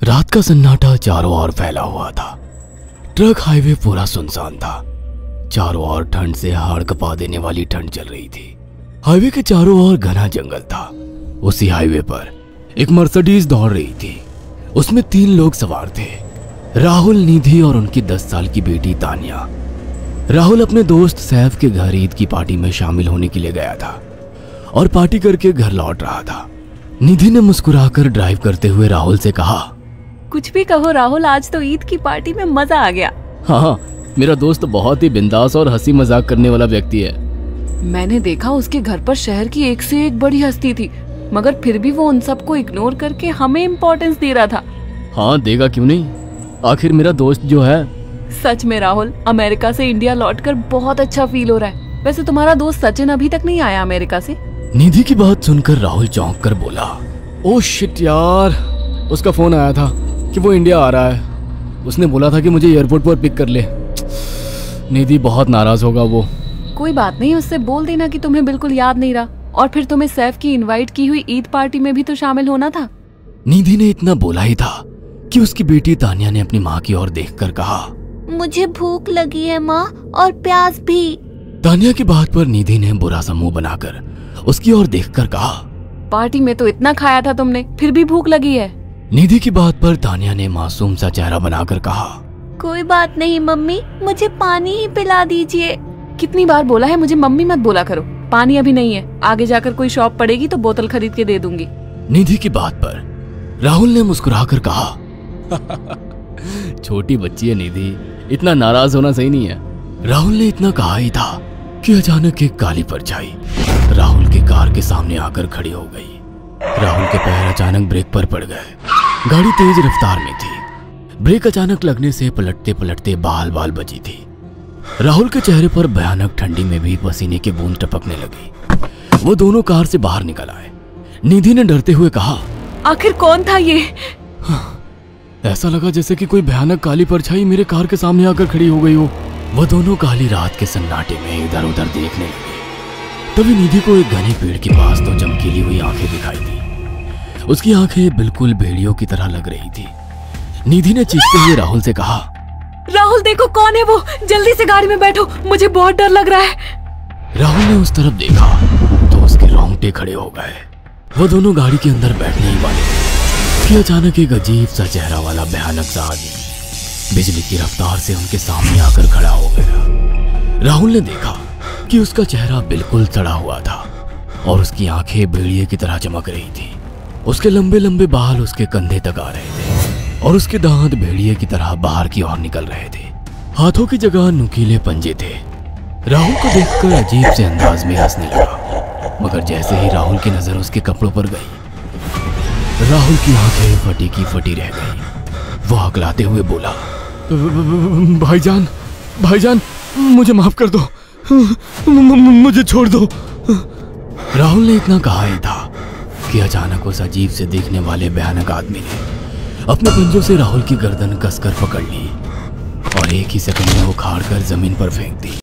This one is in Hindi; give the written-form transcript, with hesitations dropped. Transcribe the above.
रात का सन्नाटा चारों ओर फैला हुआ था। ट्रक हाईवे पूरा सुनसान था। चारों ओर ठंड से हाड़ कपा देने वाली ठंड चल रही थी। हाईवे के चारों ओर घना जंगल था। उसी हाईवे पर एक मर्सिडीज दौड़ रही थी। उसमें 3 लोग सवार थे, राहुल, निधि और उनकी 10 साल की बेटी तानिया। राहुल अपने दोस्त सैफ के घर ईद की पार्टी में शामिल होने के लिए गया था और पार्टी करके घर लौट रहा था। निधि ने मुस्कुराकर ड्राइव करते हुए राहुल से कहा, कुछ भी कहो राहुल, आज तो ईद की पार्टी में मजा आ गया। हाँ, मेरा दोस्त बहुत ही बिंदास और हंसी मजाक करने वाला व्यक्ति है। मैंने देखा उसके घर पर शहर की एक से एक बड़ी हस्ती थी, मगर फिर भी वो उन सबको इग्नोर करके हमें इम्पोर्टेंस दे रहा था। हाँ, देगा क्यों नहीं, आखिर मेरा दोस्त जो है। सच में राहुल, अमेरिका से इंडिया लौटकर बहुत अच्छा फील हो रहा है। वैसे तुम्हारा दोस्त सचिन अभी तक नहीं आया अमेरिका से? निधि की बात सुनकर राहुल चौंक कर बोला, ओह शिट यार, उसका फोन आया था कि वो इंडिया आ रहा है। उसने बोला था कि मुझे एयरपोर्ट पर पिक कर ले। निधि बहुत नाराज होगा वो। कोई बात नहीं, उससे बोल देना कि तुम्हें बिल्कुल याद नहीं रहा और फिर तुम्हें सैफ की इनवाइट की हुई ईद पार्टी में भी तो शामिल होना था। निधि ने इतना बोला ही था कि उसकी बेटी तानिया ने अपनी माँ की ओर देखकर कहा, मुझे भूख लगी है माँ, और प्यास भी। तानिया की बात पर निधि ने बुरा सा मुंह बनाकर उसकी ओर देखकर कहा, पार्टी में तो इतना खाया था तुमने, फिर भी भूख लगी है। निधि की बात पर तानिया ने मासूम सा चेहरा बनाकर कहा, कोई बात नहीं मम्मी, मुझे पानी ही पिला दीजिए। कितनी बार बोला है मुझे मम्मी मत बोला करो। पानी अभी नहीं है, आगे जाकर कोई शॉप पड़ेगी तो बोतल खरीद के दे दूंगी। निधि की बात पर राहुल ने मुस्कुराकर कहा, छोटी बच्ची है निधि, इतना नाराज होना सही नहीं है। राहुल ने इतना कहा ही था कि अचानक एक काली परछाई राहुल की कार के सामने आकर खड़ी हो गई। राहुल के पैर अचानक ब्रेक पर पड़ गए। गाड़ी तेज रफ्तार में थी। ब्रेक अचानक लगने से पलटते पलटते बाल बाल बची थी। राहुल के चेहरे पर भयानक ठंडी में भी पसीने की बूंद टपकने लगी। वो दोनों कार से बाहर निकल आए। निधि ने डरते हुए कहा, आखिर कौन था ये? ऐसा लगा जैसे कि कोई भयानक काली परछाई मेरे कार के सामने आकर खड़ी हो गई हो। वो दोनों काली रात के सन्नाटे में इधर उधर देखने लगे। तभी निधि को एक घने पेड़ के पास तो चमकीली हुई आंखें दिखाई दी। उसकी आंखें बिल्कुल भेड़ियों की तरह लग रही थी। निधि ने चीखते हुए राहुल से कहा, राहुल देखो कौन है वो, जल्दी से गाड़ी में बैठो, मुझे बहुत डर लग रहा है। राहुल ने उस तरफ देखा तो उसके रोंगटे खड़े हो गए। वो दोनों गाड़ी के अंदर बैठने ही वाले थे कि अचानक एक अजीब सा चेहरा वाला भयानक सा आदमी बिजली की रफ्तार से उनके सामने आकर खड़ा हो गया। राहुल ने देखा कि उसका चेहरा बिल्कुल सड़ा हुआ था और उसकी आंखें भेड़िए की तरह चमक रही थी। उसके लंबे लंबे बाल उसके कंधे तक आ रहे थे और उसके दांत भेड़िए की तरह बाहर की ओर निकल रहे थे। हाथों की जगह नुकीले पंजे थे। राहुल को देखकर अजीब से अंदाज में हंसने लगा, मगर जैसे ही राहुल की नजर उसके कपड़ों पर गई, राहुल की आंखें फटी की फटी रह गई। वो हकलाते हुए बोला, भाईजान, भाईजान, मुझे माफ कर दो, मुझे छोड़ दो। राहुल ने इतना कहा ही था कि अचानक उस अजीब से देखने वाले भयानक आदमी ने अपने पंजों से राहुल की गर्दन कसकर पकड़ ली और एक ही सेकंड में उखाड़ कर जमीन पर फेंक दी।